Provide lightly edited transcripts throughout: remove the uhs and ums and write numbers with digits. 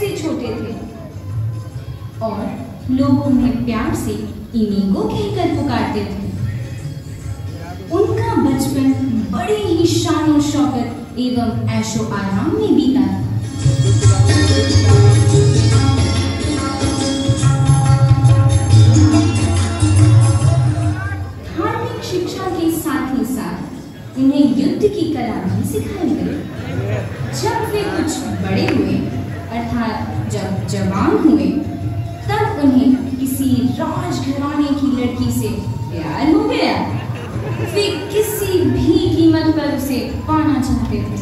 सबसे छोटे थे और लोग उन्हें प्यार से इनीगो कहकर पुकारते थे। उनका बचपन बड़े ही शान और शौकत एवं ऐशो आराम में बीता था। धार्मिक शिक्षा के साथ ही साथ उन्हें युद्ध की कला भी सिखाई गई। जब वे कुछ बड़े हुए अर्थात जब जवान हुए, तब उन्हें किसी राजघराने की लड़की से प्यार हो गया। वे किसी भी कीमत पर उसे पाना चाहते थे।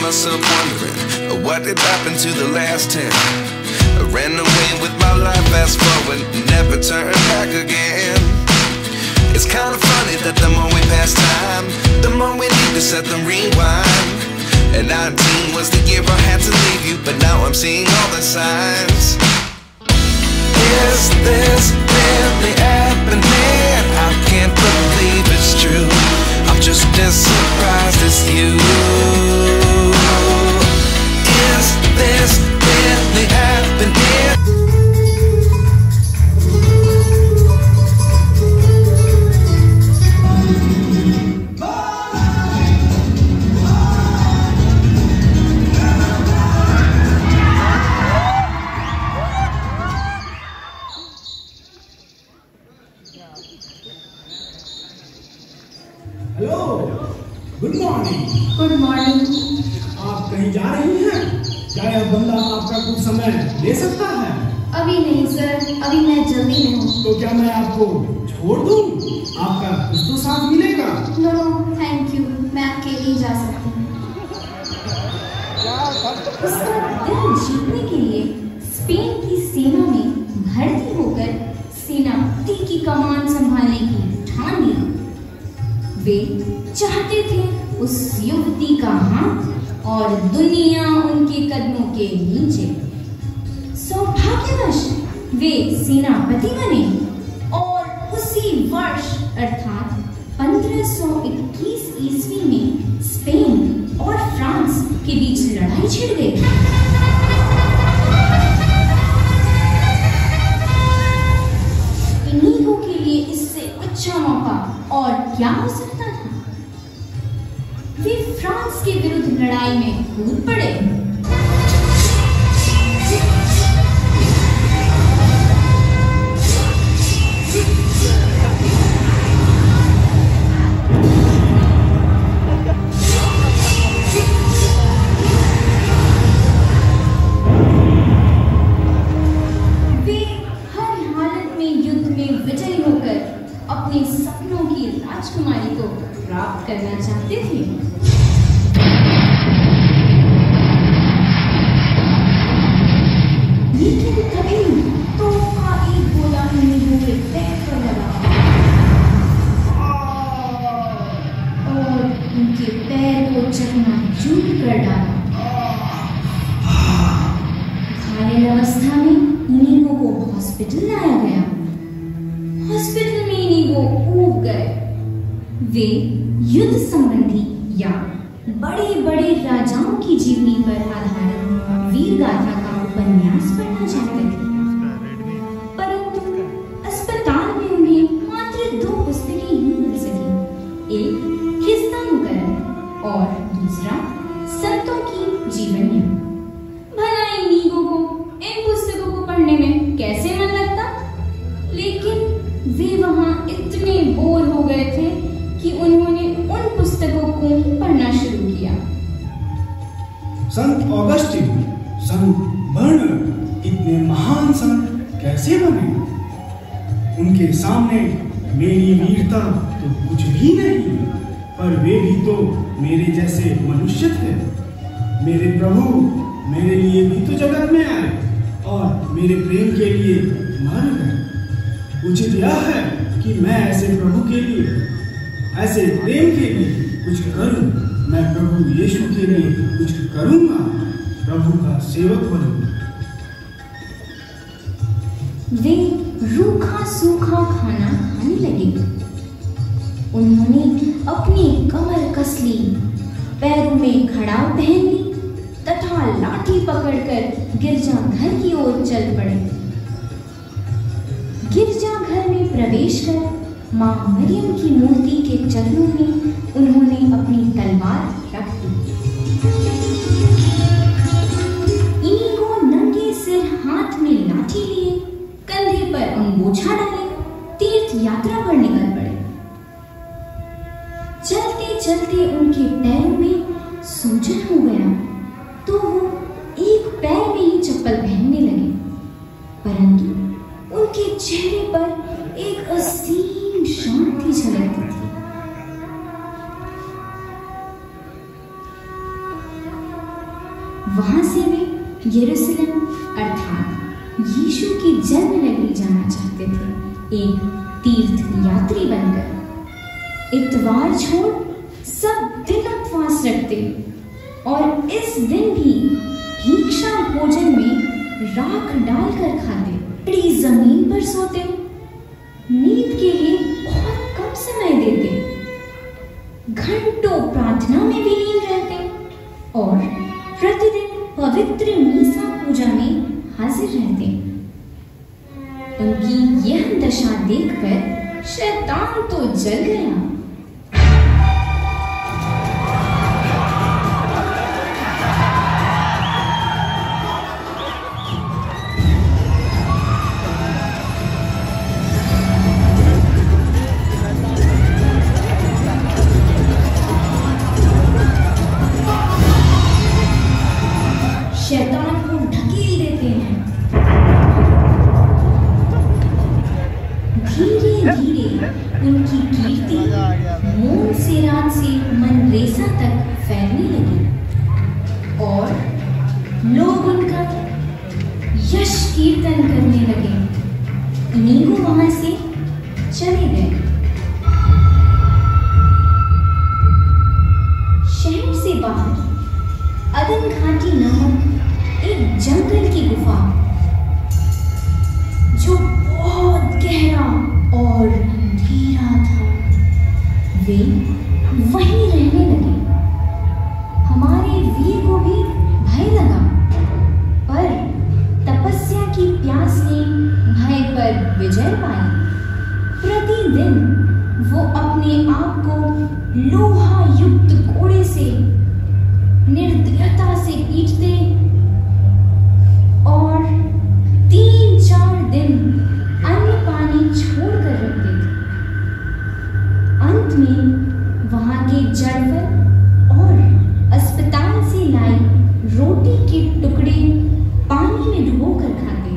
Myself wondering what did happen to the last 10. I ran away with my life, fast forward, never turn back again. It's kind of funny that the more we pass time, the more we need to set them rewind. And 19 was the year I had to leave you, but now I'm seeing all the signs. Is this really happening? I can't believe it's true. I'm just as surprised as you. Is this really happening? Hello, good morning. Good morning. आप कहीं जा रही हैं? क्या यह बंदा आपका कुछ समय ले सकता है? अभी नहीं सर, अभी मैं जल्दी में हूँ। तो क्या मैं आपको छोड़ दूँ? आपका कुछ तो साथ मिलेगा। नो नो थैंक यू, मैं अकेले ही जा सकती हूँ। उसका दिल जीतने के लिए स्पेन की सेना में भर्ती होकर सेनापति की कमान संभालने की ठान ली। वे चाहते थे उस युवती का हाथ और दुनिया उनके कदमों के नीचे। सौभाग्यवश वे सेनापति बने और उसी वर्ष अर्थात 1521 ईस्वी में स्पेन और फ्रांस के बीच लड़ाई छिड़ गई। इनीगो के लिए इससे अच्छा मौका और क्या हो सकता था? वे फ्रांस के विरुद्ध लड़ाई में कूद पड़े। वे हर हालत में युद्ध में विजयी होकर अपने सपनों की राजकुमारी को प्राप्त करना चाहते थे। लेकिन तभी तोहफा एक गोला इनीगो के पैर पर लगा और उनके पैर को चकनाचूर कर डाला। घायल अवस्था में इनीगो को हॉस्पिटल लाया गया। हॉस्पिटल में इनीगो ऊब गए। वे युद्ध संबंधी या बड़े बड़े राजाओं की जीवनी पर आधारित वीर गाथा का उपन्यास पढ़ना चाहते थे, परंतु अस्पताल में उन्हें मात्र 2 पुस्तकें ही मिल सकी। एक खिस्सानुकरण और दूसरा संतों की जीवनी। भला इनीगो को इन पुस्तकों को पढ़ने में कैसे मन लगता? लेकिन वे वहां इतने बोर हो गए थे कि उन्होंने उन पुस्तकों को ही पढ़ना शुरू किया। संत ऑगस्टिन, संत बर्नर्ड इतने महान संत कैसे बने? उनके सामने मेरी वीरता तो कुछ भी नहीं, पर वे भी तो मेरे जैसे मनुष्य थे। मेरे प्रभु मेरे लिए भी तो जगत में आए और मेरे प्रेम के लिए मर गए। उचित यह है कि मैं ऐसे प्रभु के लिए, ऐसे प्रेम के लिए कुछ करूं। मैं प्रभु यीशु के लिए कुछ करूंगा, प्रभु का सेवक बनूंगा। वे रूखा सूखा खाना खाने लगे। उन्होंने अपनी कमर कस ली, पैरों में खड़ाऊ पहन ली तथा लाठी पकड़कर गिरजाघर की ओर चल पड़े। गिरजाघर में प्रवेश कर मां मरियम की मूर्ति के चरणों में उन्होंने अपनी तलवार रख दी। इनको नंगे सिर हाथ में लाठी लिए, कंधे पर अंगोछा डाले, तीर्थ यात्रा पर निकल पड़े। चलते चलते उनके पैरों में सूजन हो गया तो वो एक पैर में ही चप्पल पहनने लगे, परंतु उनके चेहरे पर एक असीम शांति झलकती थी। वहां से वे यरूशलेम अर्थात यीशु की जन्म नगरी जाना चाहते थे, एक तीर्थ यात्री बनकर। इतवार छोड़ सब दिन उपवास रखते और इस दिन भी भिक्षा भोजन में राख डालकर खाते, बड़ी जमीन पर सोते, नींद के लिए बहुत कम समय देते, घंटों प्रार्थना में विलीन रहते और प्रतिदिन पवित्र मीसा पूजा में हाजिर रहते। उनकी यह दशा देखकर शैतान तो जल गया। शैतान को ढकेल देते हैं। धीरे धीरे उनकी कीर्ति मोनसेरात से मनरेसा तक फैलने लगी और लोग उनका यश कीर्तन करने लगे। इनीगो वहां से चले गए। शहर से बाहर अदन घाटी नामक एक जंगल की गुफा, जो बहुत गहरा और अंधेरा था, वे वहीं रहने लगे। हमारे वीर को भी भय लगा, पर तपस्या की प्यास ने भय पर विजय पाई। प्रतिदिन वो अपने आप को लोहा युक्त घोड़े से निर्दयता से पीटते और 3-4 दिन अन्न पानी छोड़कर रखते थे। अंत में वहां के जड़वर और अस्पताल से लाई रोटी के टुकड़े पानी में डुबोकर खाते।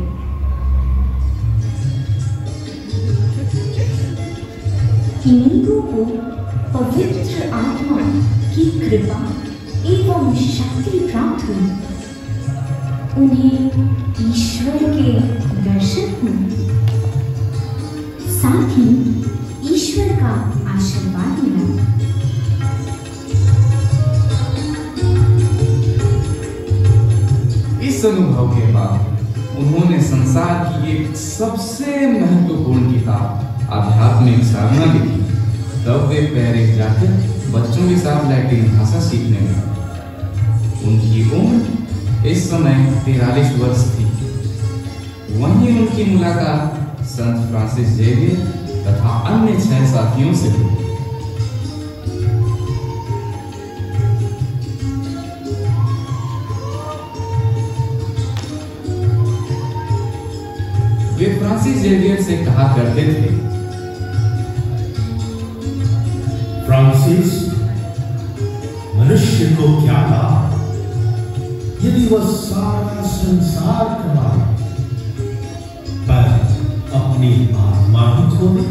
इनीगो को पवित्र आत्मा की कृपा एवं शक्ति प्राप्त हुई। उन्हें ईश्वर के दर्शन हुए, साथ ही ईश्वर का आशीर्वाद मिला। इस अनुभव के बाद उन्होंने संसार की एक सबसे महत्वपूर्ण किताब आध्यात्मिक साधना लिखी। तब वे पेरिस जाकर बच्चों के साथ लैटिन भाषा सीखने लगे। उनकी उम्र इस समय 43 वर्ष थी। वहीं उनकी मुलाकात संत फ्रांसिस जेवियर तथा अन्य 6 साथियों से हुई। वे फ्रांसिस जेवियर से कहा करते थे, फ्रांसिस, मनुष्य को क्या लाभ यदि वह सारा संसार कमाए पर अपनी आत्मा ही खो दे।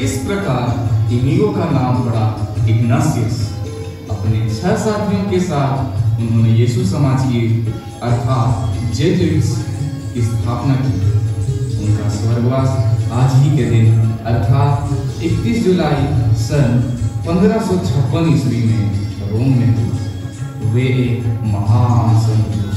इस प्रकार इनीगो का नाम पड़ा इग्नासियस। अपने 6 साथियों के साथ उन्होंने यीशु समाज की अर्थात जेजुइट्स की स्थापना की। उनका स्वर्गवास आज ही के दिन अर्थात 31 जुलाई सन 1556 ईस्वी में रोम में हुआ। वे एक महान संत